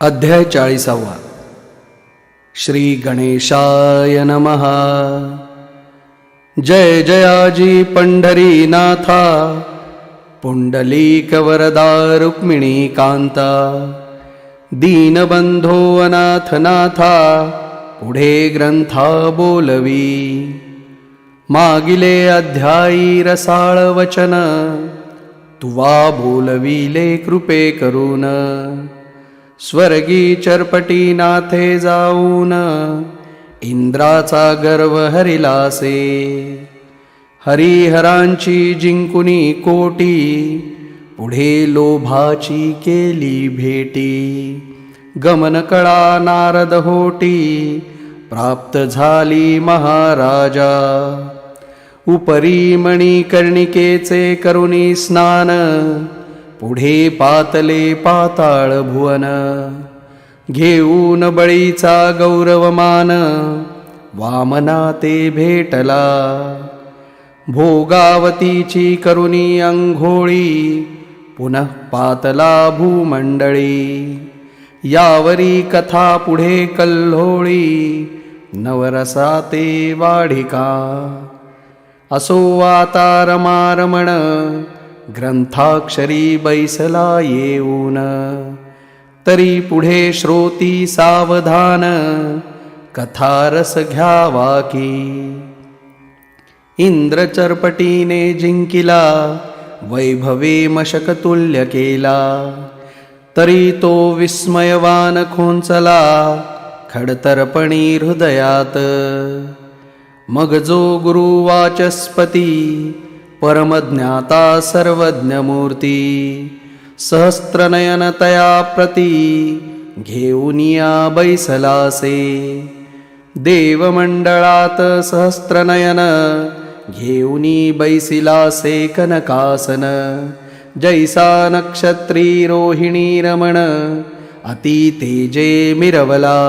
अध्याय 40. श्री गणेशाय नमः. जय जयाजी पंढरीनाथा, पुंडलीक वरदा रुक्मिणी कांता. दीनबंधो अनाथनाथा, पुढे ग्रंथा बोलवी. मागिले अध्यायी रसाळ वचन, तुवा बोलविले कृपे करून. स्वर्गी चरपटी नाथे जाऊन, इंद्राचा गर्व हरिलासे. हरिहरांची जिंकुनी कोटी, पुढे लोभाची केली भेटी. गमन कळा नारद होटी, प्राप्त झाली महाराजा. उपरी मणिकर्णिकेचे करुणी स्नान, पुढे पातले पाताळ भुवन. घेऊन बळीचा गौरवमान, वामना ते भेटला. भोगावतीची करुणी अंघोळी, पुनः पातला भूमंडळी. यावरी कथा पुढे कल्होळी, नवरसा ते वाढिका. असो आता रमारमण, ग्रंथाक्षरी बैसला येऊन. तरी पुढे श्रोती सावधान, कथारस घ्यावा की. इंद्र चरपटीने जिंकिला, वैभवे मशकतुल्य केला. तरी तो विस्मयवान खोंचला, खडतरपणी हृदयात. मग जो गुरु वाचस्पती, परमज्ञाता सर्वज्ञ मूर्ती. सहस्त्रनयन तया प्रती, घेऊनिया बैसलासे. देवमंडळात सहस्त्रनयन, घेऊनी बैसिलासे कनकासन. जैसा नक्षत्री रोहिणी रमण, अति तेजे मिरवला.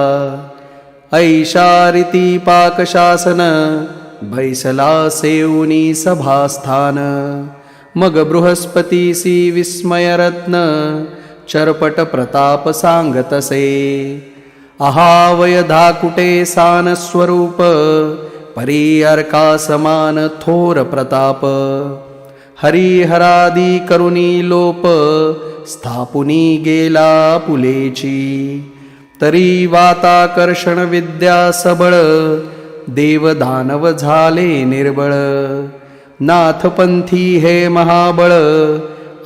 ऐशा रीती पाकशासन, बैसला सेऊनी सभास्थान. मग बृहस्पतीसी विस्मयरत्न, चरपट प्रताप सांगतसे. अहावय धाकुटे सान स्वरूप, परी अर्का समान थोर प्रताप. हरिहरादी करुणी लोप, स्थापुनी गेला पुलेची. तरी वाताकर्षण विद्या सबळ, देवदानव झाले निर्बळ. नाथपंथी हे महाबळ,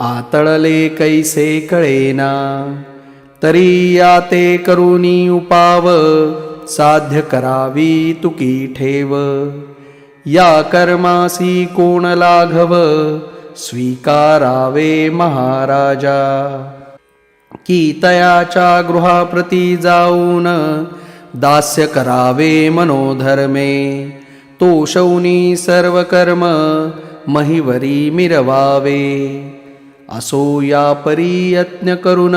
आतळले कैसे कळेना. तरी या ते करुणी उपाव, साध्य करावी तुकी ठेव. या कर्मासी कोण लाघव, स्वीकारावे महाराजा. की तयाच्या गृहाप्रती जाऊन, दास्य करावे मनोधर्मे. तोषौनी सर्व कर्म, महिवरी मिरवावे. असो या परी यत्न करून,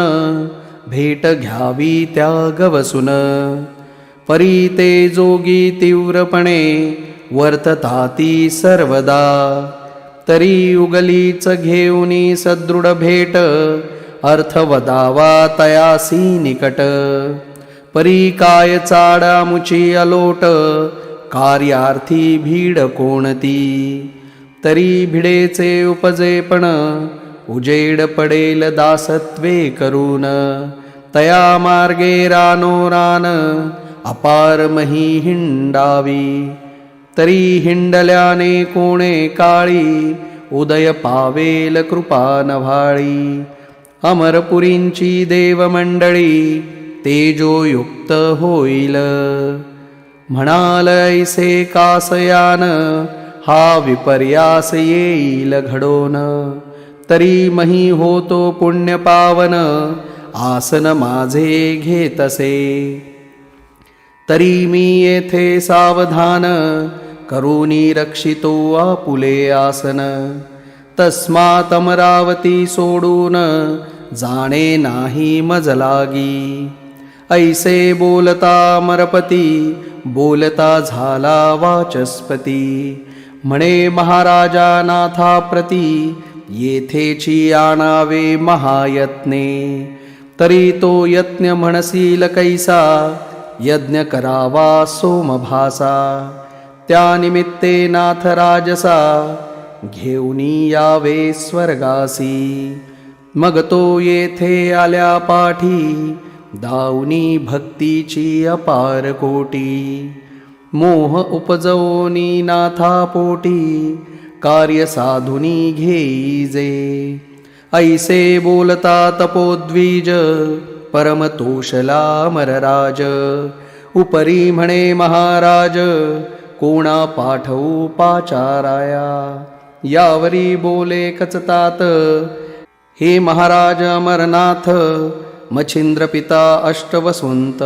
भेट घ्यावी त्या गवसून. परी ते जोगी तीव्रपणे, वर्तताती सर्वदा. तरी उगलीच घेऊनी सदृढ भेट, अर्थ वदावा तयासी निकट. परी काय चाडामुची अलोट, कार्यार्थी भीड कोणती. तरी भिडेचे उपजेपण, उजेड पडेल दासत्वे करून. तया मार्गे रानोरान, अपार मही हिंडावी. तरी हिंडल्याने कोणे काळी, उदय पावेल कृपा नभाळी. अमरपुरींची देवमंडळी, तेजोयुक्त होईल. म्हणाल ऐसे कासयान, हा विपर्यास येईल घडोन. तरी मही होतो पुण्य पावन, आसन माझे घेतसे. तरी मी येथे सावधान, करुणी रक्षितो आपुले आसन. तस्मात अमरावती सोडून, जाणे नाही मज लागी. ऐसे बोलता अमरपती, बोलता झाला वाचस्पती. म्हणे महाराजा नाथा प्रती, येथेची आणावे महायत्ने. तरी तो यज्ञ म्हणसील कैसा, यज्ञ करावा सोमभासा. त्या निमित्ते नाथ राजसा, घेऊनी यावे स्वर्गासी. मग तो येथे आल्या पाठी, दाऊनी भक्तीची अपार कोटी. मोह उपजवोनी नाथा पोटी, कार्य साधुनी घेईजे. ऐसे बोलता तपोद्विज, परमतोषला मरराज. उपरी म्हणे महाराज, कोणा पाठवू पाचाराया. यावरी बोले कचतात, हे महाराज अमरनाथ. मच्छिंद्र पिता अष्टवसुंत,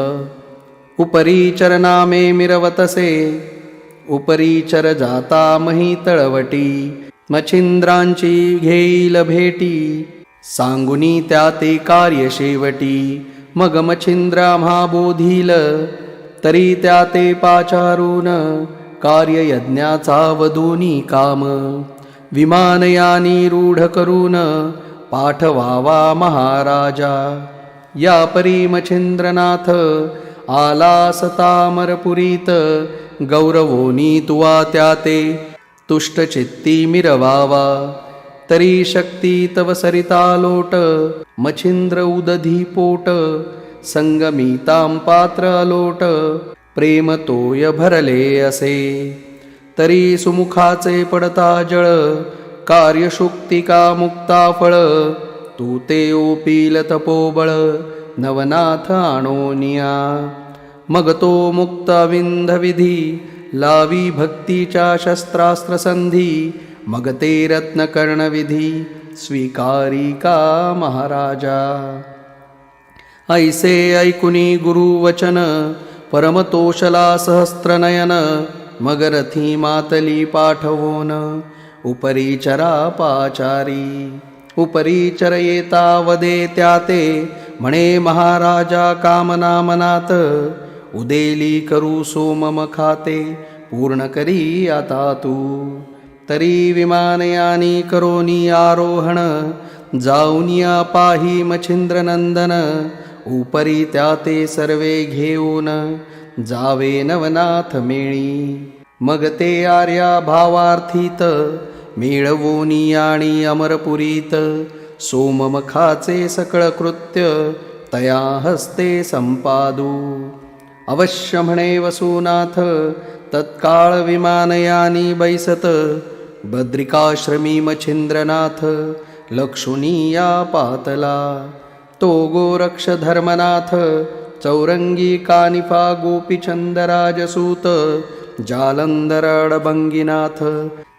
उपरीचर नामे मिरवतसे. उपरीचर जाता मही तळवटी, मच्छिंद्रांची घेईल भेटी. सांगुनी त्या ते कार्य शेवटी, मग मच्छिंद्र आम्हा बोधील. तरी त्या ते पाचारून, कार्य यज्ञाचा वधूनी काम. विमानयानी रूढ करून, पाठवावा महाराजा. या परी मच्छिंद्रनाथ, आलास तामरपुरीत. गौरवोनी तुवा त्या ते, तुष्टचित्ती मिरवावा. तरी शक्ती तव सरिता लोट, मच्छिंद्र उदधी पोट. संगमितां पात्र अलोट, प्रेम तोय भरले असे. तरी सुमुखाचे पडता जळ, कार्यशुक्तिका मुक्ता फळ. तू ते ओपील तपोबळ, नवनाथ आणोनिया. मग तो मुक्त विंध विधी, लावी भक्तीच्या शस्त्रास्त्र संधी. मग ते रत्न कर्ण विधी, स्वीकारी का महाराजा. ऐसे ऐकुनी गुरुवचन, परमतोषला सहस्त्रनयन. मग रथी मातली पाठवोन, उपरीचरा पाचारी. उपरीचर येता वदे त्या ते, म्हणे महाराजा कामना मनात. उदेली करू सोमम खाते, पूर्ण करी आता तू. तरी विमानयानी करोनी आरोहण, जाऊनिया पाही मच्छिंद्रनंदन. उपरी त्या ते सर्वे घेऊन, जावे नवनाथ मेळी. मग ते आर्या भावार्थीत, मिळवोनी आणि अमरपुरीत. सोममखाचे सकळ कृत्य, तया हस्ते संपादू. अवश्य म्हणे वसुनाथ, तत्काळ विमानयानी बैसत. बद्रिकाश्रमी मच्छिंद्रनाथ, लक्षुनिया पातला. तो गोरक्ष धर्मनाथ, चौरंगी कानिफा गोपीचंदराजसूत. जालंधर अडबंगीनाथ,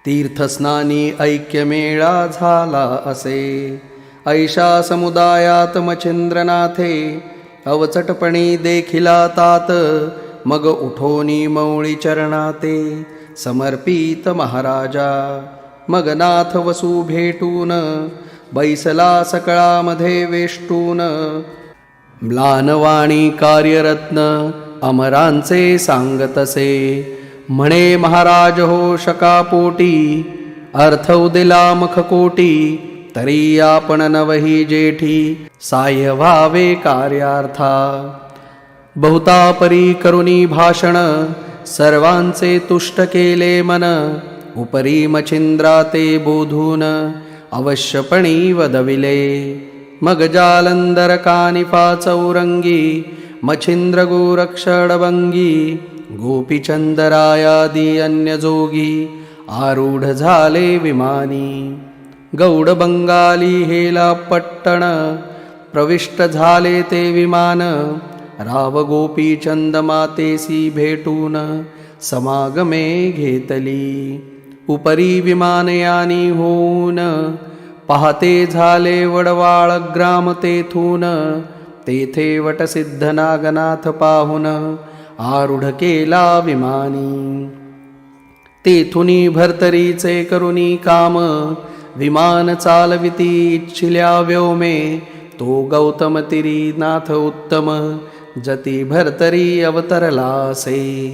तीर्थस्नानी ऐक्यमेळा झाला असे. ऐशा समुदायात मच्छिंद्रनाथे, अवचटपणी देखिला तात. मग उठोनी मौळी चरणाते, समर्पित महाराजा. मग नाथ वसू भेटून, बैसला सकळामध्ये वेष्टून. म्लानवाणी कार्यरत्न, अमरांचे सांगतसे. म्हणे महाराज हो शकापोटी, अर्थ उदिला मखकोटी. तरी आपण नवही जेठी, साह्य व्हावे कार्यार्था. बहुता परी करुणी भाषण, सर्वांचे तुष्ट केले मन. उपरी मच्छिंद्रा ते बोधून, अवश्यपणी वदविले. मग जालंधर कानिफा चौरंगी, मच्छिंद्र गोरक्षडबंगी. गोपीचंदरायादी अन्य जोगी, आरूढ झाले विमानी. गौड बंगाली हेला पट्टण, प्रविष्ट झाले ते विमान. राव गोपीचंद मातेसी भेटून, समागमे घेतली. उपरी विमानयानी होऊन, पाहते झाले वडवाळ ग्राम तेथून. तेथे वटसिद्ध नागनाथ पाहून, आरूढ केला विमानी. तेथुनी भरतरीचे करुणी काम, विमान चालविती इच्छिल्या व्योमे. तो गौतम तिरी नाथ उत्तम, जती भरतरी अवतरलासे.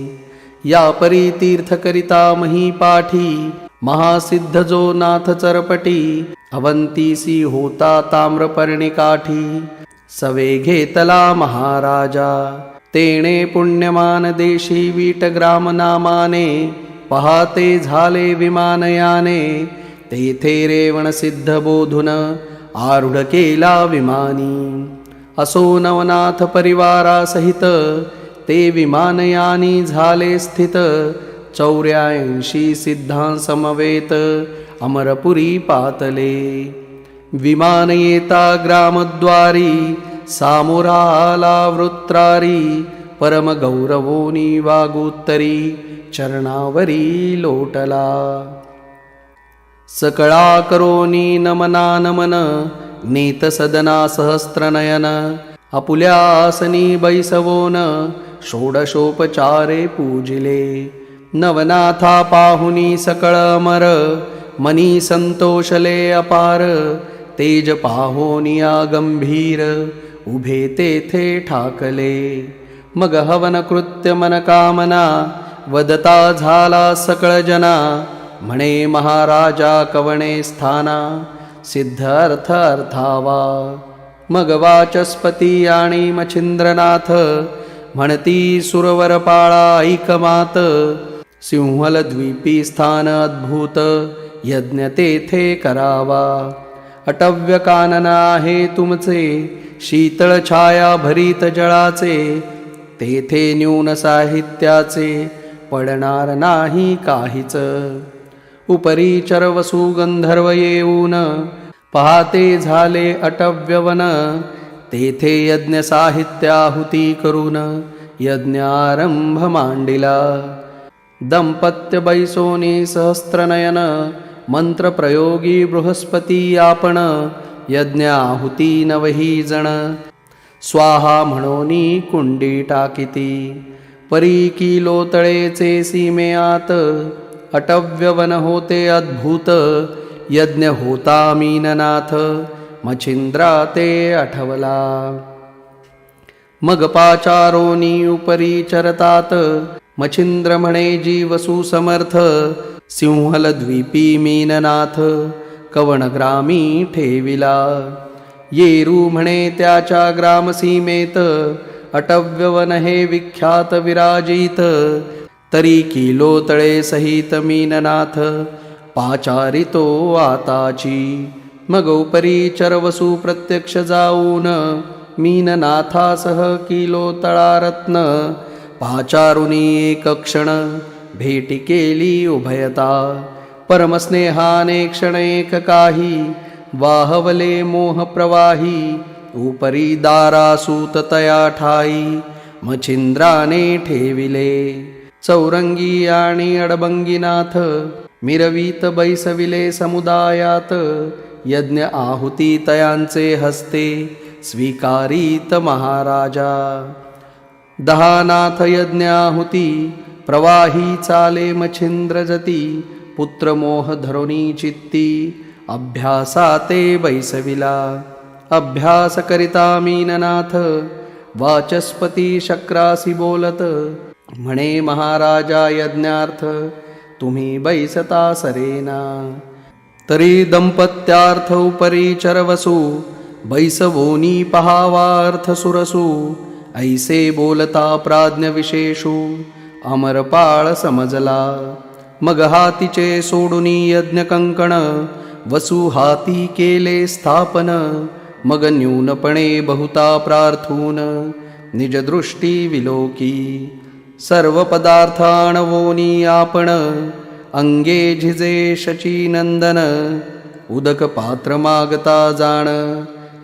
या परी तीर्थ करिता मही पाठी, महासिद्ध जो नाथ चरपटी. अवंतीसी होता ताम्रपर्णी काठी, सवे घेतला महाराजा. तेणे पुण्यमान देशी वीटग्राम नामाने, पहाते झाले विमानयाने. तेथे रेवण सिद्ध बोधून आरूढ केला विमानी. असो नवनाथ परिवारासहित ते विमानयानी झाले स्थित. 84 सिद्धांसमवेत अमरपुरी पातले. विमान येता ग्रामद्वारी, सामोरा आला वृत्रारी. परम गौरवोनी वागुत्तरी, चरणावरी लोटला. सकळा करोनी नमन, नीत सदना सहस्त्रनयन. आपुल्या आसनी बैसवोन, षोडशोपचारे पूजिले. नवनाथा पाहुनी सकळ अमर, मनी संतोषले अपार. तेज पाहोनिया गंभीर, उभे तेथे ठाकले. मग हवन कृत्य मन कामना, वदता झाला सकळ जना. म्हणे महाराजा कवणे स्थाना, सिद्ध अर्थ अर्थावा. मग वाचस्पती आणि मच्छिंद्रनाथ, म्हणती सुरवर पाळा ऐकमात. सिंहलद्वीपी स्थान अद्भुत, यज्ञ तेथे करावा. अटव्य कानन आहे तुमचे, शीतळ छाया भरीत जळाचे. तेथे न्यून साहित्याचे, पडणार नाही काहीच. उपरी चरवसु गंधर्व येऊन, पहाते झाले अटव्यवन. तेथे यज्ञ साहित्याहुती करून, यज्ञारंभ मांडिला. दंपत्य बैसोनी सहस्त्रनयन, मंत्रप्रयोगी बृहस्पती आपण. यज्ञाहुती नवही जण, स्वाहा म्हणोनी कुंडी टाकिती. परी किलो तळेचे सीमेआत, अटव्यवन होते अद्भुत. यज्ञ होता मीननाथ, मच्छिंद्रा ते आठवला. मग पाचारोनी उपरी चरतात, मच्छिंद्र म्हणे जीवसु समर्थ. सिंहलद्वीपी मीननाथ, कवणग्रामी ठेविला. येरू म्हणे त्याच्या ग्रामसीमेत, अटव्यवन हे विख्यात विराजित. तरी किलो तळे सहित मीननाथ, पाचारितो आताची. मग उपरी चरवसु प्रत्यक्ष जाऊन, मीननाथासह किलो तळारत्न. पाचारुनी एक क्षण, भेटी केली उभयता. परमस्नेहाने क्षण एक काही, वाहवले मोह प्रवाही. उपरी दारासूत तया ठाई, मच्छिंद्राने ठेविले. चौरंगी आणि अडबंगीनाथ, मिरवीत बैसविले समुदायात. यज्ञ आहुती तयांचे हस्ते, स्वीकारीत महाराजा. 10 नाथ यज्ञाहुती, प्रवाही चाले मच्छिंद्र जती. पुत्र मोह धरुणी चित्ती, अभ्यासाते बैसविला. अभ्यास करिता मीननाथ, वाचस्पती शक्रासी बोलत. म्हणे महाराजा यज्ञार्थ, तुम्ही बैसता सरेना. तरी दंपत्यार्थ उपरी चरवसु, बैसवोनी पहावार्थ सुरसु. ऐसे बोलता प्राज्ञ विशेषु, अमरपाळ समजला. मग हातीचे सोडुनी यज्ञ कंकण, वसु हाती केले स्थापन. मग न्यूनपणे बहुता प्रार्थून, निज दृष्टी विलोकी. सर्व पदार्थ आणवोनी आपण, अंगे झिजे शचीनंदन. उदक पात्र मागता जाण,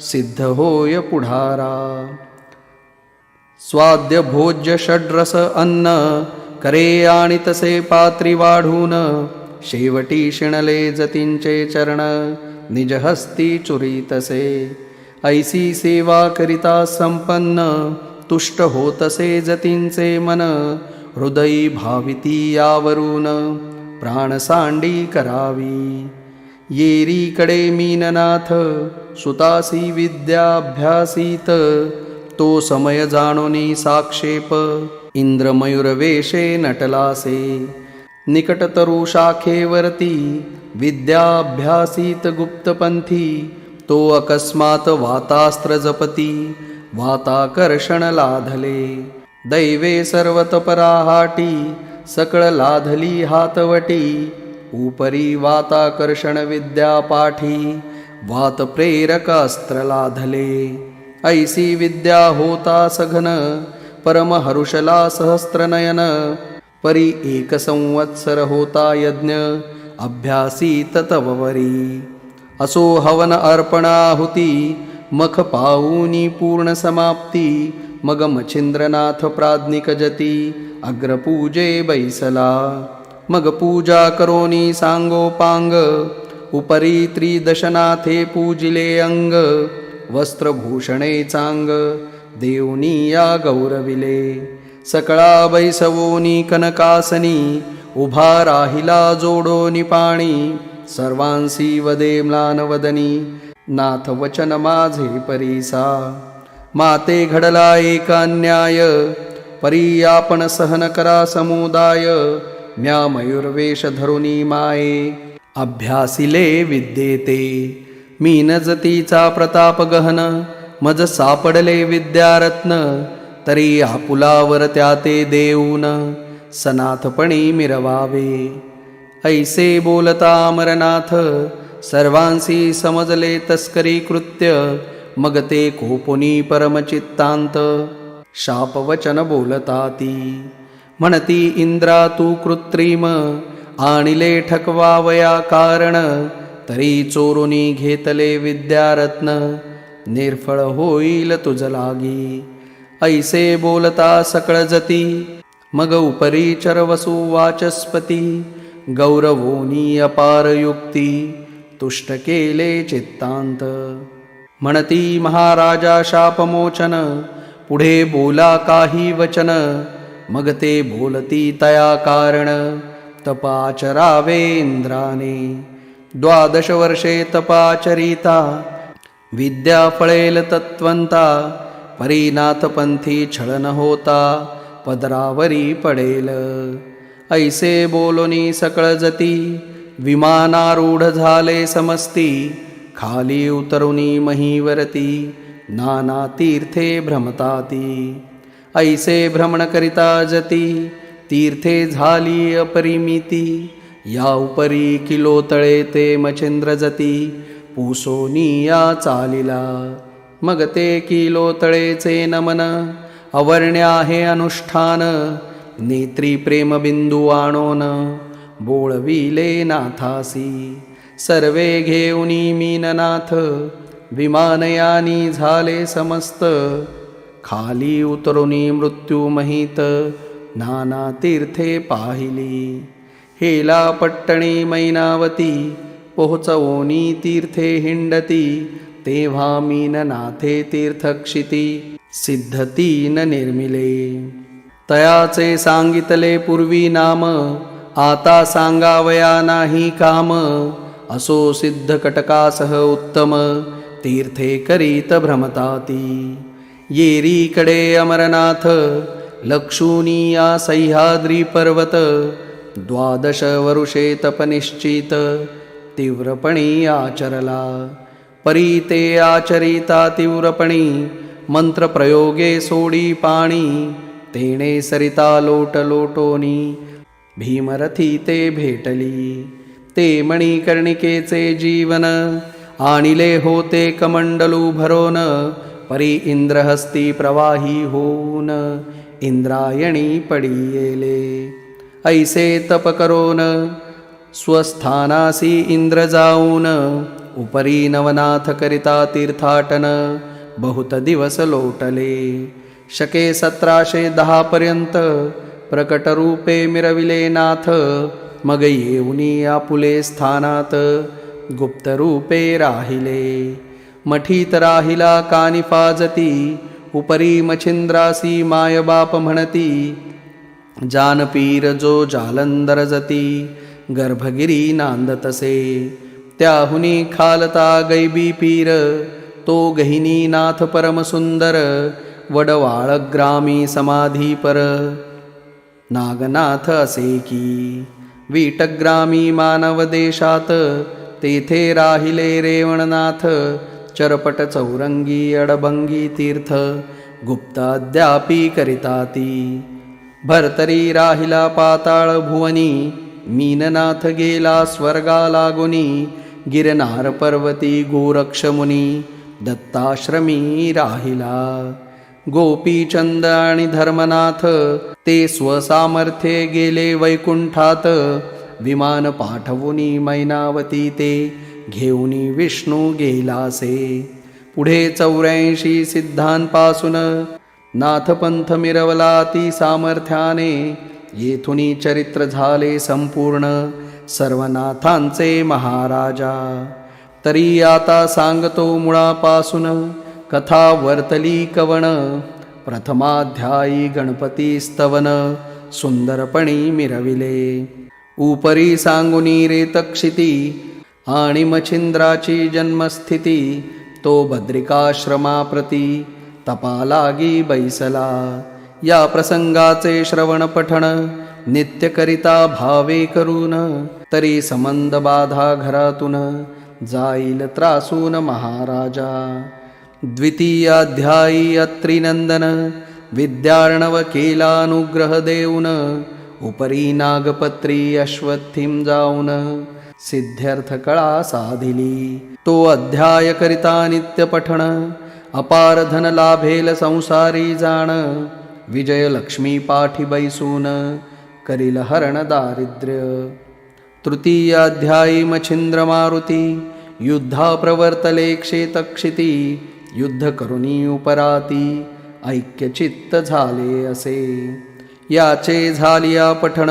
सिद्ध होय पुढारा. स्वाद्य भोज्य षड्रस अन्न, करे आणि तसे पात्री वाढून. शेवटी शिणले जतींचे चरण, निज हस्ती चुरीतसे. ऐसी सेवा करिता संपन्न, तुष्ट होतसे जतींचे मन. हृदयी भाविती यावरून, प्राण सांडी करावी. येरीकडे मीननाथ, सुतासी विद्याभ्यासीत. तो समय जाणोनी साक्षेप, इंद्रमयूरवेशे नटलासे. निकटतरु शाखेवरती, विद्याभ्यासीत गुप्तपंथी. तो अकस्मात वातास्त्र जपती वाताकर्षण लाधले. दैवे सर्वतपराहाटी सकळ लाधली हातवटी. उपरी वाताकर्षण विद्या पाठी वात प्रेरक अस्त्र लाधले. ऐसी विद्या होता सघन परमहरुषला सहस्त्रनयन. परी 1 संवत्सर होता यज्ञ अभ्यासी ततवरी. असो हवन अर्पणाहुती मख पाऊनी पूर्ण समाप्ती. मग मच्छिंद्रनाथ प्राज्ञिक जती अग्रपूजे बैसला. मग पूजा करोनी सांगोपांग उपरी त्रिदशनाथे पूजिले अंग. वस्त्रभूषणे चांग देवनी या गौरविले. सकळा बैसवोनी कनकासनी उभा राहिला जोडोनी पाणी. सर्वांसी वदे म्लानवदनी नाथ वचन माझे परीसा. माते घडला एक अन्याय परी आपण सहन करा समुदाय. म्या मयूरवेश धरुनी माये अभ्यासिले विद्येते. मीन जतीचा प्रताप गहन मज सापडले विद्यारत्न. तरी आपुलावर त्याते देऊन सनाथपणी मिरवावे. ऐसे बोलता अमरनाथ सर्वांसी समजले तस्करी कृत्य. मग ते कोपुनी परमचित्तांत शापवचन बोलता ती. म्हणती इंद्रा तू कृत्रिम आणिले ठकवावया कारण. तरी चोरुनी घेतले विद्यारत्न निर्फळ होईल तुझ लागी. ऐसे बोलता सकळ जती मग उपरी चरवसु वाचस्पती. गौरवोनी अपार युक्ती तुष्ट केले चित्तांत. म्हणती महाराजा शापमोचन पुढे बोला काही वचन. मग ते बोलती तया कारण तपाचरावे इंद्राने. 12 वर्षे तपाचरिता विद्या फळेल तत्वंता. परीनाथपंथी छळन होता पदरावरी पडेल. ऐसे बोलोनी सकळ जती विमानारूढ झाले समस्ती. खाली उतरुनी महीवरती नाना तीर्थे भ्रमताती. ऐसे भ्रमण करिता जती तीर्थे झाली अपरिमिती. या उपरी किलो तळे ते मच्छिंद्र जती पुसोनी या चालिला. मग ते किलो तळेचे नमन अवर्ण्य आहे अनुष्ठान. नेत्री प्रेमबिंदू आणोन बोळविले नाथासी. सर्वे घेऊनी मीननाथ विमानयानी झाले समस्त. खाली उतरुनी मृत्यू महित नाना तीर्थे पाहिली. हेला पट्टणी मैनावती पोहोचवोनी तीर्थे हिंडती. तेव्हा मीननाथे तीर्थक्षिती सिद्धती न निर्मिले. तयाचे सांगितले पूर्वी नाम आता सांगावया नाही काम. असो सिद्ध कटकासह उत्तम तीर्थे करीत भ्रमताती. येरीकडे अमरनाथ लक्षुनी या सह्याद्री पर्वत. 12 वरुषे तपनिश्चित तीव्रपणी आचरला. परी ते आचरिता तीव्रपणी मंत्रप्रयोगे सोडी पाणी. तेणे सरिता लोट लोटोनी भीमरथी ते भेटली. ते मणिकर्णिकेचे जीवन आणिले होते कमंडलू भरोन. परी इंद्रहस्ती प्रवाही होऊन इंद्रायणी पडियेले. ऐसे तप करोन स्वस्थानासी इंद्र जाऊन. उपरी नवनाथ करिता तीर्थाटन बहुत दिवस लोटले. शके 1710 पर्यंत प्रकट रूपे मिरविले नाथ. मग येऊनी आपुले स्थानात गुप्त रूपे राहिले. मठीत राहिला कानिफाजती. उपरी मच्छिंद्रासी मायबाप म्हणती. जानपीर जो जालंधर जती गर्भगिरी नांदतसे. त्याहुनी खालता गैबी पीर तो गहिनी नाथ परम सुंदर. वडवाळ ग्रामी समाधीपर नागनाथ असे की. वीटग्रामी मानव देशात तेथे राहिले रेवणनाथ. चरपट चौरंगी अडभंगी तीर्थ गुप्ताद्यापी करिताती भरतरी राहिला पाताळ भुवनी मीननाथ गेला स्वर्गा लागुनी गिरनार पर्वती गोरक्षमुनी दत्ताश्रमी राहिला गोपीचंद आणि धर्मनाथ ते स्वसामर्थ्ये गेले वैकुंठात विमान पाठवुनी मैनावती ते घेऊनी विष्णू गेलासे पुढे 84 सिद्धांपासून नाथपंथ मिरवला ती सामर्थ्याने येथुनी चरित्र झाले संपूर्ण सर्वनाथांचे महाराजा तरी आता सांगतो मुळापासून कथा वर्तली कवन प्रथमाध्यायी गणपती स्तवन सुंदरपणी मिरविले उपरी सांगुनी रेतक्षिती आणि मच्छिंद्राची जन्मस्थिती तो बद्रिकाश्रमाप्रती तपालागी बैसला या प्रसंगाचे श्रवण पठण नित्य करिता भावे करून तरी संबंध बाधा घरातून जाईल त्रासून महाराजा द्वितीयाध्यायी अत्रिनंदन विद्यार्णव केलानुग्रह देऊन उपरी नागपत्री अश्वत्थीम जाऊन सिद्ध्यर्थ कळा साधिली तो अध्याय करिता नित्य पठण अपार धन लाभेल संसारी जाण विजय लक्ष्मी पाठी बैसून करील हरण दारिद्र्य तृतीयाध्यायी मच्छिंद्र मारुती युद्धा प्रवर्तले क्षेतक्षिती युद्ध करुणी उपराती ऐक्यचित्त झाले असे याचे झालिया पठण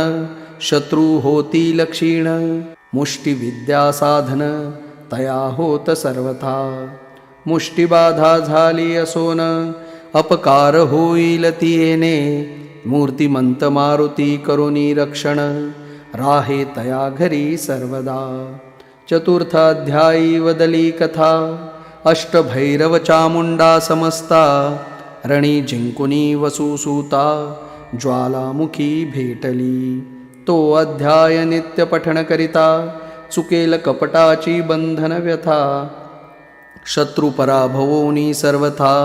शत्रू होती लक्षीण मुष्टिविद्या साधन तया होत सर्वथा मुष्टिबाधा झाली असोन अपकार होईल तियेने मूर्तिमंत मारुती करुणी रक्षण राहे तया घरी सर्वदा चतुर्थाध्यायी वदली कथा अष्टभैरव चामुंडा समस्ता रणी जिंकुनी वसुसूता ज्वालामुखी भेटली तो अध्याय नित्य पठण करिता चुकेल कपटाची बंधन व्यथा शत्रु पराभवोनी सर्वथा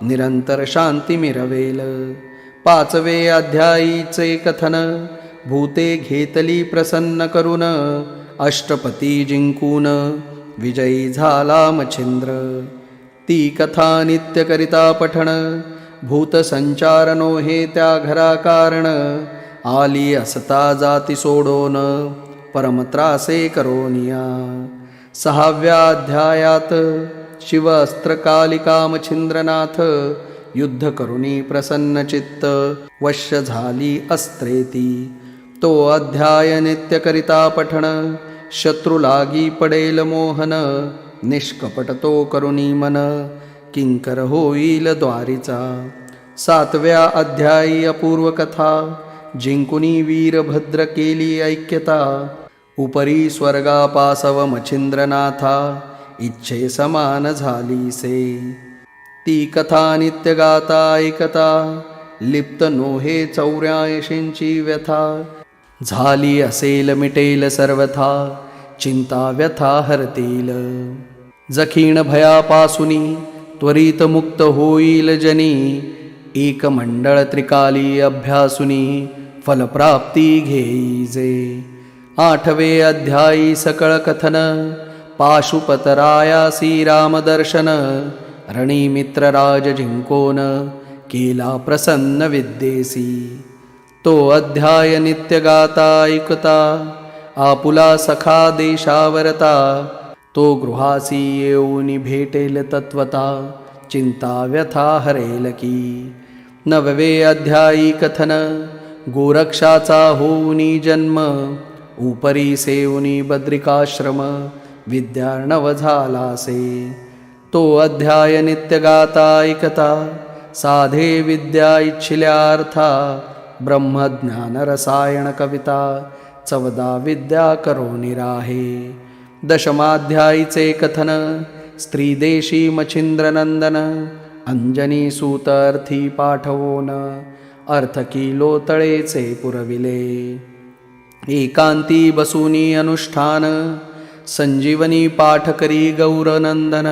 निरंतर शांती मिरवेल पाचवे अध्यायीचे कथन भूते घेतली प्रसन्न करून अष्टपती जिंकून विजयी झाला मच्छिंद्र ती कथा नित्य करिता पठण भूत संचारनो हे त्या घरा कारण आली असता जाती सोडोन परमत्रासे करोनिया सहाव्या अध्यायात शिव अस्त्रकालिका मच्छिंद्रनाथ युद्ध करुणी प्रसन्न चित्त वश्य झाली अस्त्रेती तो अध्याय नित्य करिता पठण शत्रु लागी पडेल मोहन निष्कपट तो करुणी मन किंकर होईल द्वारीचा सातव्या अध्यायी अपूर्व कथा जिंकुनी वीरभद्र केली ऐक्यता उपरी स्वर्गापासव मच्छिंद्रनाथा इच्छे समान झालीसे ती कथा नित्य गाता ऐकता लिप्त नोहे 84ची व्यथा झाली असेल मिटेल सर्वथा चिंता व्यथा हरतील जखीण भयापासुनी त्वरित मुक्त होईल जनी एक मंडळ त्रिकाली अभ्यासुनी फलप्राप्ती घेईजे आठवे अध्यायी सकळ कथन पाशुपतरायासी रामदर्शन रणी मित्रराज जिंकोन केला प्रसन्न विद्येसी तो अध्याय नित्य गाता ऐकता आपुला सखा देशावरता तो गृहासी येऊनी भेटेल तत्वता चिंता व्यथा हरेल की नववे अध्यायी कथन गोरक्षाचा होऊनी जन्म उपरी सेऊनी बद्रिकाश्रम विद्यार्णव झालासे तो अध्याय नित्य गाता ऐकता साधे विद्या इच्छिल्यार्था ब्रह्मज्ञान रसायन कविता 14 विद्या करोनी राहे दशमाध्यायीचे कथन स्त्रीदेशी मच्छिंद्रनंदन अंजनी सूतर्थी पाठवोन अर्थ किलो तळेचे पुरविले एकांती बसूनी अनुष्ठान संजीवनी पाठ करी गौरनंदन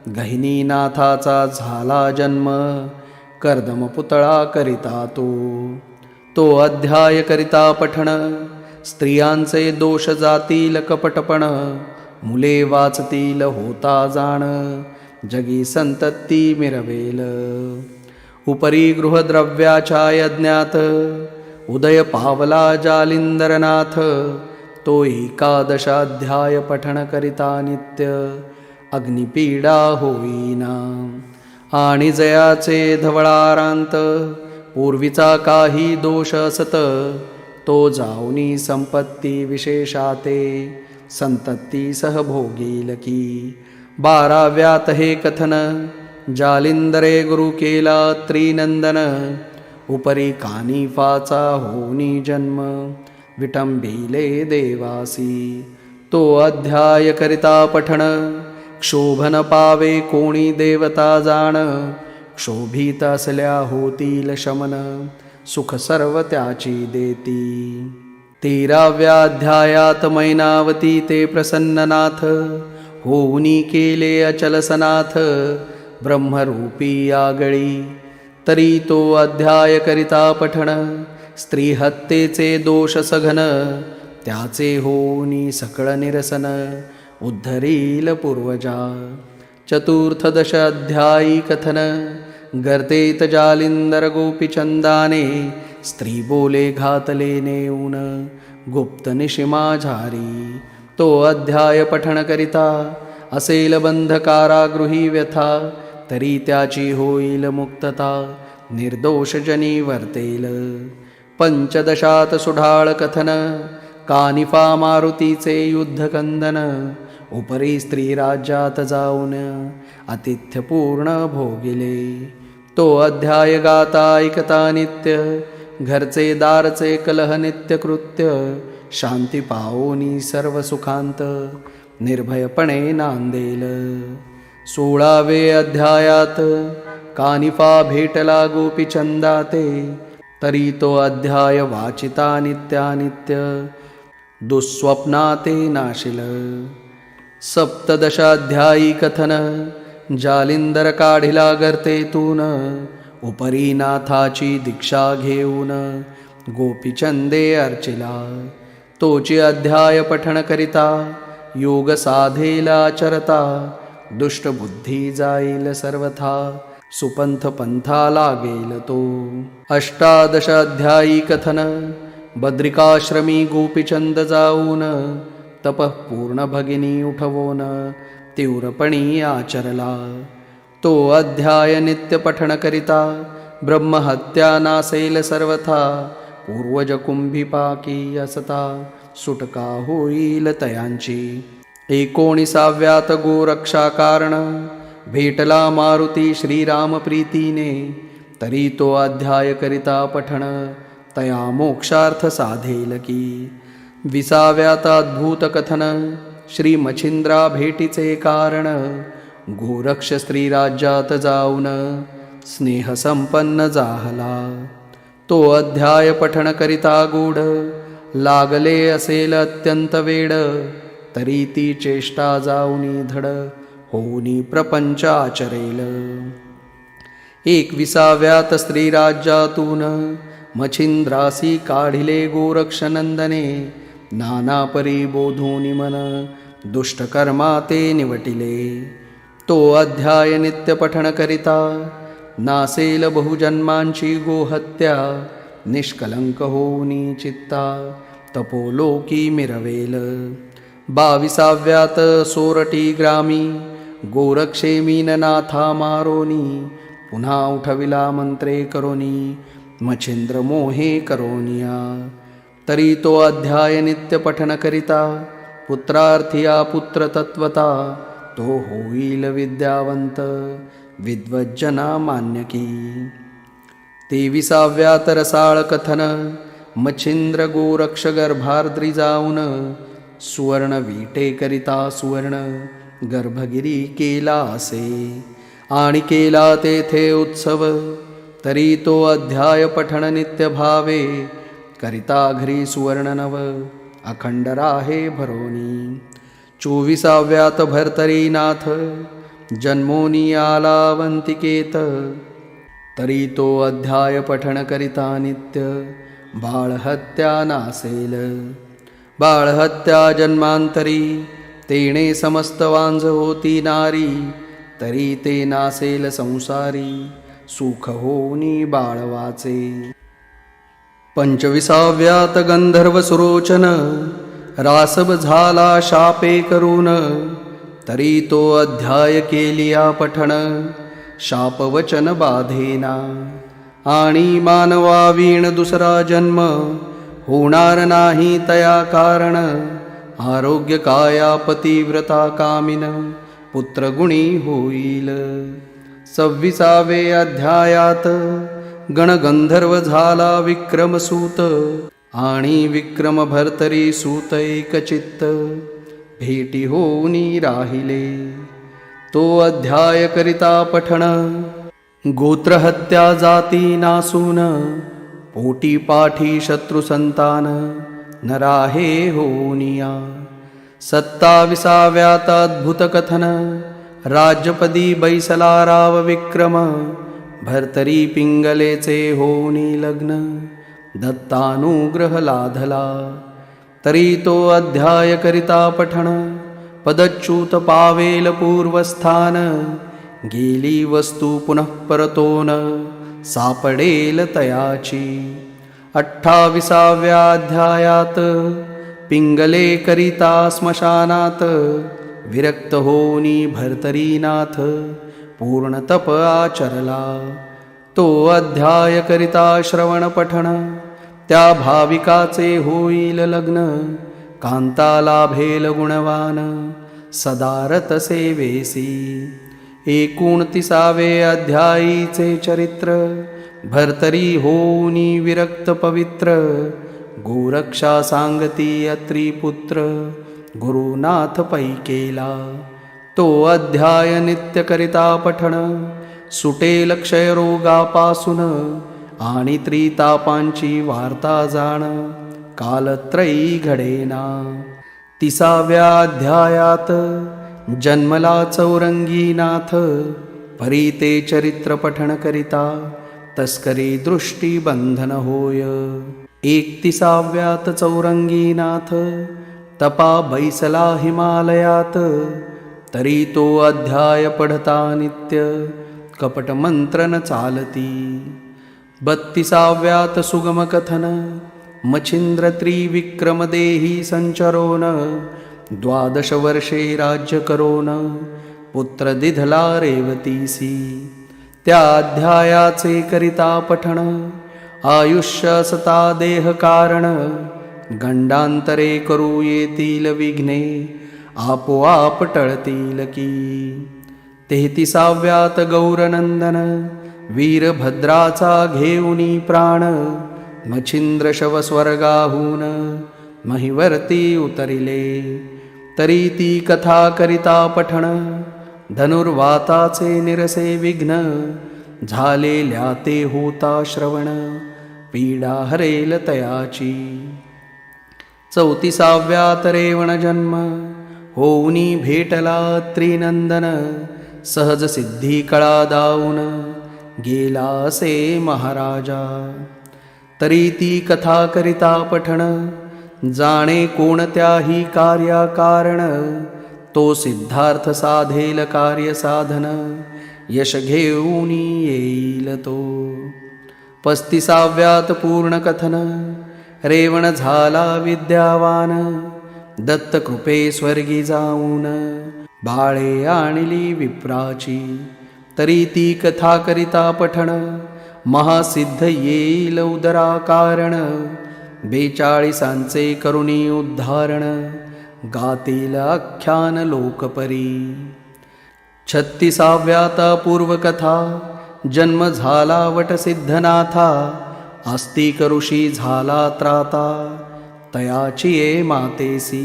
गहिनीनाथाचा झाला जन्म, कर्दम पुतळा करिता तो अध्याय करिता पठण, स्त्रियांचे दोष जातील कपटपण, मुले वाचतील होता जाण, जगी संतती मिरवेल. उपरी गृहद्रव्याच्या यज्ञात, उदय पावला जालिंदरनाथ, तो एकादशाध्याय पठण करिता नित्य, अग्निपीडा होईना. आणि जयाचे धवळारांत, पूर्वीचा काही दोष असत, तो जाऊनी संपत्ती विशेषाते, संतती सहभोगील की. 12व्यात हे कथन, जालिंदरे गुरु केला त्रिनंदन, उपरी कानिफाचा होनी जन्म, विटंबिले देवासी. तो अध्याय करिता पठण, क्षोभन पावे कोणी देवता जाण, क्षोभित असल्या होतील शमन, सुख सर्व त्याची देती. 13व्या अध्यायात मैनावती ते प्रसन्ननाथ, होऊनी केले अचल सनाथ, ब्रह्मरूपी आगळी. तरी तो अध्याय करिता पठण, स्त्री हत्येचे दोष सघन, त्याचे होऊनी सकळ निरसन, उद्धरील पूर्वजा. 14दश अध्यायी कथन, गर्तेत जालिंदर गोपीचंदाने, स्त्री बोले घातले नेऊन, गुप्त निशिमा झारी. तो अध्याय पठण करिता, असेल बंध कारागृही व्यथा, तरी त्याची होईल मुक्तता, निर्दोष जनी वर्तेल. 15दशात सुढाळ कथन, कानिफा मारुतीचे युद्धकंदन, उपरी स्त्री राज्यात जाऊन, आतिथ्य पूर्ण भोगिले. तो अध्याय गाता ऐकता नित्य, घरचे दारचे कलह नित्य कृत्य, शांती पाओनी सर्व सुखांत, निर्भयपणे नांदेल. 16वे अध्यायात, कानिफा भेटला गोपीचंदाते, तरी तो अध्याय वाचिता नित्यानित्य, दुःस्वप्नाते नाशिल. 17दशाध्यायी कथन, जालिंदर काढिला गर्तेतून, उपरी नाथाची दीक्षा घेऊन, गोपीचंदे अर्चिला. तोची अध्याय पठण करिता, योग साधेला चरता, दुष्टबुद्धी जाईल सर्वथा, सुपंथ पंथा लागेल तो. 18दश अध्यायी कथन, बद्रिकाश्रमी गोपीचंद जाऊन, तपः पूर्ण भगिनी उठवोन, तीव्रपणी आचरला. तो अध्याय नित्य पठण करिता, ब्रह्महत्या नासेल सर्वथा, पूर्वज कुंभिपाकी असता, सुटका होईल तयांची. 19व्यात गोरक्षा कारण, भेटला मारुती श्रीराम प्रीतीने, तरी तो अध्याय करिता पठण, तया मोक्षार्थ साधेल की. 20व्यात अद्भुत कथन, श्री मच्छिंद्रा भेटीचे कारण, गोरक्ष स्त्री राज्यात जाऊन, स्नेह संपन्न जाहला. तो अध्याय पठण करिता गूढ, लागले असेल अत्यंत वेड, तरी ती चेष्टा जाऊनी धड, होऊनी प्रपंच आचरेल. 21व्यात स्त्री राज्यातून, मच्छिंद्रासी काढिले गोरक्षनंदने, नाना परी बोधूनि मन, दुष्टकर्मा ते निवटिले. तो अध्याय नित्य पठण करिता, नासेल बहुजन्मांची गोहत्या, निष्कलंक होऊनी चित्ता, तपोलोकी मिरवेल. 22व्यात सोरटी ग्रामी, गोरक्षे मीननाथा मारोनी, पुन्हा उठविला मंत्रे करोनी, मच्छिंद्र मोहे करोनिया. तरी तो अध्याय नित्य पठण करिता, पुत्रार्थिया पुत्र तत्वता, तो होईल विद्यावंत, विद्वज्जना मान्यकी. 23व्यात रसाळ कथन, मच्छिंद्र गोरक्ष गर्भार्द्री जाऊन, सुवर्ण वीटे करिता सुवर्ण, गर्भगिरी केला असे, आणि केला तेथे उत्सव. तरी तो अध्याय पठण नित्य भावे, करिता घरी सुवर्ण नव, अखंड राहे भरोनी. 24व्यात भरतरीनाथ, जन्मोनी आलावंतिकेत. तरी तो अध्याय पठण करिता नित्य बाळहत्या नासेल. बाळहत्या जन्मांतरी तेणे समस्त वांझ होती नारी. तरी ते नासेल संसारी सुख होनी बाळ वाचे. 25व्यात गंधर्व सुरोचन रासब झाला शापे करून. तरी तो अध्याय केलिया पठण शापवचन बाधेना. आणि मानवा वीण दुसरा जन्म होणार नाही तया कारण. आरोग्य काया पतिव्रता कामिन पुत्रगुणी होईल. 26व्या अध्यायात गणगंधर्व झाला विक्रमसूत. आणि विक्रम भर्तरी सूत एकचित्त भेटी होनी राहिले. तो अध्याय करिता पठण गोत्रहत्या जाती नासून. पोटी पाठी शत्रुसंतान न राहे होनिया. 27व्यात अद्भुत कथन राज्यपदी बैसला राव विक्रम. भर्तरी पिंगलेचे होनी लग्न दत्तानुग्रह लाधला. तरी तो अध्याय करिता पठण पदच्युत पावेल पूर्वस्थान. गेली वस्तू पुनः परतोन सापडेल तयाची. 28व्या अध्यायात पिंगले करिता स्मशानात. विरक्त होनी भर्तरीनाथ पूर्ण तप आचरला. तो अध्याय करिता श्रवण पठण त्या भाविकाचे होईल लग्न. कांता लाभेल गुणवान सदारत सेवेसी. 29व्या अध्यायीचे चरित्र भर्तरी होनी विरक्त पवित्र. गोरक्षा सांगती अत्री पुत्र गुरुनाथ पै केला. तो अध्याय नित्य करिता पठण सुटेल क्षयरोगापासून. आणि त्रितापांची वार्ता जाण कालत्रयी घडेना. 30व्या अध्यायात जन्मला चौरंगीनाथ. परी ते चरित्र पठण करिता तस्करी दृष्टी बंधन होय. 31व्यात चौरंगीनाथ तपा बैसला हिमालयात. तरी तो अध्याय पढता नित्य कपट मंत्र न चालती. 32व्यात सुगम कथन मच्छिंद्र त्रिविक्रम देही संचरोन. 12 वर्षे राज्य करोन पुत्र दिधला रेवतीसी. त्या अध्यायाचे करिता पठण आयुष्य सता देह कारण. गंडांतरे करू येतील विघ्ने आपोआप टळतील की. 33व्यात गौरनंदन वीरभद्राचा घेऊनी प्राण. मच्छिंद्र शव स्वर्गाहून महिवर्ती उतरिले. तरी ती कथा करिता पठण धनुर्वाताचे निरसे विघ्न. झालेल्या ते होता श्रवण पीडा हरेल तयाची. 34व्यात रेवण जन्म होऊनी भेटला त्रिनंदन. सहज सिद्धी कळा दाऊन गेला असे महाराजा. तरी ती कथा करिता पठण जाणे कोणत्याही कार्या कारण. तो सिद्धार्थ साधेल कार्य साधन यश घेऊन येईल तो. 35व्यात पूर्ण कथन रेवण झाला विद्यावान. दत्त कृपे स्वर्गी जाऊन बाळे आणली विप्राची. तरी ती कथा करिता पठण महासिद्ध येईल उदरा कारण. 42 करुणी उद्धारण गातील आख्यान लोकपरी. 36व्यात पूर्वकथा जन्म झाला वटसिद्धनाथा. आस्तिक ऋषी झाला त्राता तयाची ये मातेसी.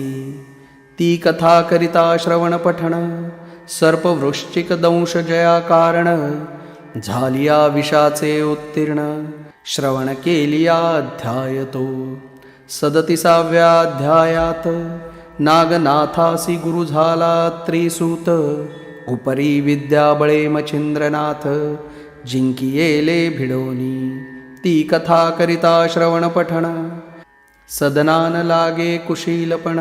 ती कथा करिता श्रवण पठण सर्पवृश्चिक दंश जया कारण. झालिया विषाचे उत्तीर्ण श्रवण केलिया अध्याय तो. 37व्या अध्यायात नागनाथासी गुरु झाला त्रिसूत. उपरी विद्याबळे मच्छिंद्रनाथ जिंकियेले भिडोनी ती कथा करिता श्रवण पठण सदनान लागे कुशीलपण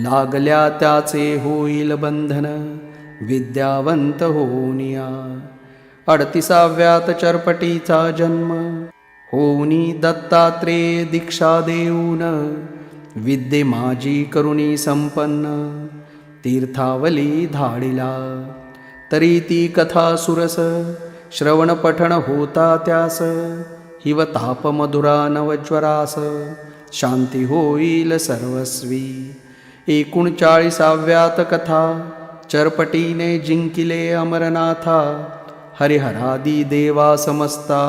लागल्या त्याचे होईल बंधन विद्यावंत होऊनिया 38व्यात चरपटीचा जन्म होऊनी दत्तात्रेय दीक्षा देऊन विद्ये माझी करुणी संपन्न तीर्थावली धाडिला तरी ती कथा सुरस श्रवण पठण होता त्यास हिव ताप मधुरा नवज्वरास शांती होईल सर्वस्वी 39व्यात कथा चरपटीने जिंकिले अमरनाथा हरिहरादी देवा समस्ता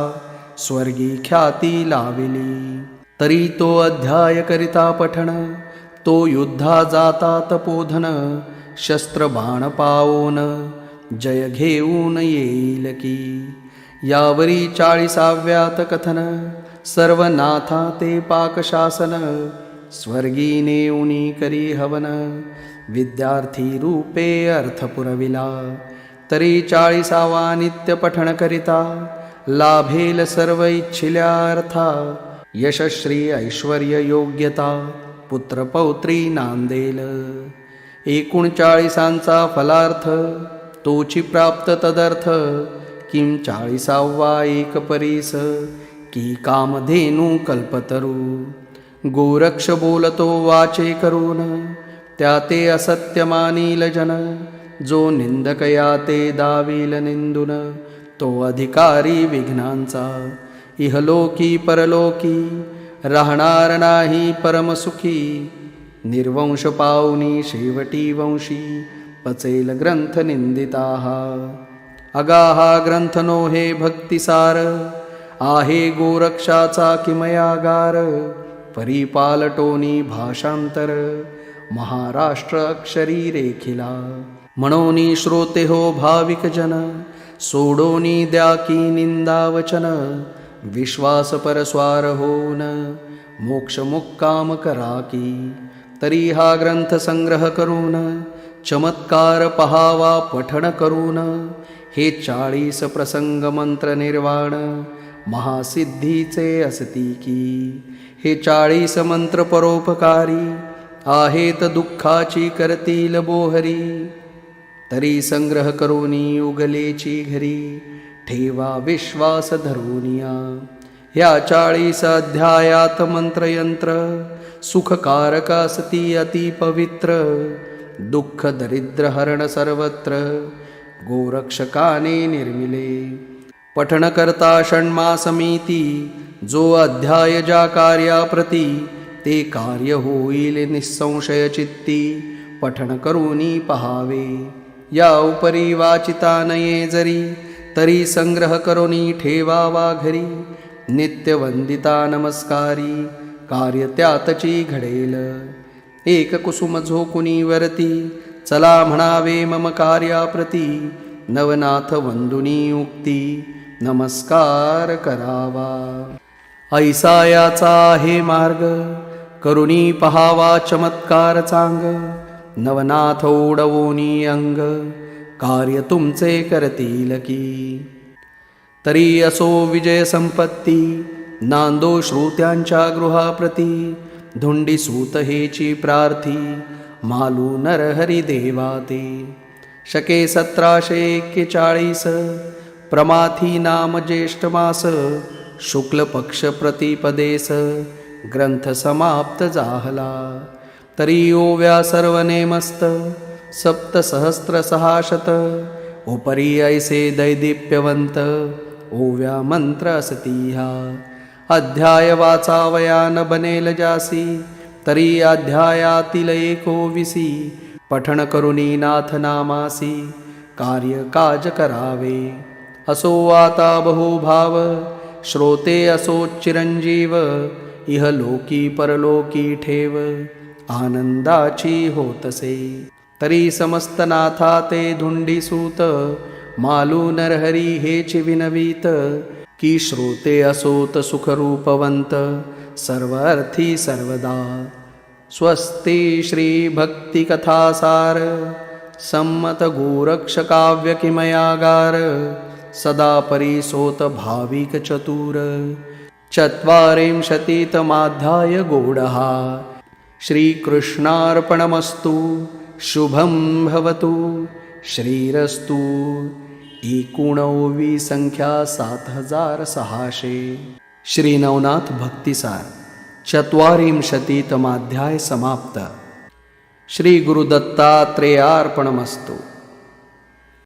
स्वर्गी ख्याती लाविली तरी तो अध्याय करिता पठण तो युद्धा जाता तपोधन शस्त्र बाण पावून जय घेऊन येईल की यावरी 40व्यात कथन सर्वनाथा ते पाकशासन स्वर्गी नेऊनी करी हवन विद्यार्थी रूपे अर्थ पुरविला तरी 40वा नित्य पठण करिता लाभेल सर्व इच्छिल्या अर्था यशश्री ऐश्वर्य योग्यता पुत्र पौत्री नांदेल 39चा फलार्थ तोची प्राप्त तदर्थ किम 40वा एक परीस की कामधेनू कल्पतरू गोरक्ष बोलतो वाचे करून त्या ते असत्य मानील जन जो निंदकया ते दावील निंदुन तो अधिकारी विघ्नांचा इहलोकी परलोकी राहणार नाही परमसुखी निर्वंश पावनी शेवटी वंशी पचेल ग्रंथ निंदिताहा अगाहा ग्रंथ नो हे भक्तिसार आहे गोरक्षाचा किमयागार परिपालटोनी भाषांतर महाराष्ट्र अक्षरी रेखिला म्हणोनी श्रोते हो भाविक जन सोडोनी द्या की निंदावचन विश्वास परस्वार होऊन मोक्ष मुक्काम करा की तरी हा ग्रंथ संग्रह करून चमत्कार पहावा पठण करून हे 40 प्रसंग मंत्र निर्वाण महासिद्धीचे असती की हे 40 मंत्र परोपकारी आहेत दुःखाची करतील बोहरी तरी संग्रह करोनी उगलेची घरी ठेवा विश्वास धरूनिया ह्या 40 अध्यायात मंत्रयंत्र सुखकारक असती अति पवित्र दुःख दरिद्र हरण सर्वत्र गोरक्षकाने निर्मिले पठण करता षण्मासमिती जो अध्याय ज्या कार्याप्रती ते कार्य होईल निसंशय चित्ती पठण करूनी पहावे या उपरी वाचिता नये जरी तरी संग्रह करोनी ठेवावा घरी नित्य वंदिता नमस्कारी कार्य त्यातची घडेल एक कुसुम झोकुनी वरती चला म्हणावे मम कार्याप्रती नवनाथ वंदुनी उक्ती नमस्कार करावा ऐसा याचा आहे मार्ग करुणी पहावा चमत्कार चांग नवनाथ ओढवोनी अंग कार्य तुमचे करतील की तरी असो विजय संपत्ती नांदो श्रोत्यांच्या गृहाप्रती धुंडी सूत हेची प्रार्थी मालू नरहरी देवा ते शके 1741 प्रमाथी नाम ज्येष्ठ मास शुक्ल पक्ष प्रतिपदेस ग्रंथ समाप्त जाहला तरी ओव्या सर्व नेमस्त 7,सहस्र-600 उपरी ऐसे दैदिप्यवंत ओव्या मंत्र असती हा अध्याय वाचावया न बनेल जासी तरी अध्यायातील 21 पठण करुनी नाथ नामासी कार्य काज करावे असो आता बहुभाव श्रोते असो चिरंजीव इह लोकी परलोकी ठेव आनंदाची होतसे तरी समस्त नाथा ते धुंडी सूत मालू नरहरी हेची विनवीत की श्रोते असोत सुखरूपवंत सर्व अर्थी सर्वदा स्वस्ति श्री भक्ति कथासार सम्मत गोरक्षकाव्यकिमयागार सदा परिसोत भाविक चतुर चत्वारिंशतितमाध्याय गूढः श्रीकृष्णार्पणमस्तु शुभं भवतु श्रीरस्तु 19वी संख्या 7600 श्री नवनाथ भक्तिसार चत्वारिंशतितमाध्याय समाप्त श्री गुरुदत्तात्रेयार्पणमस्तु।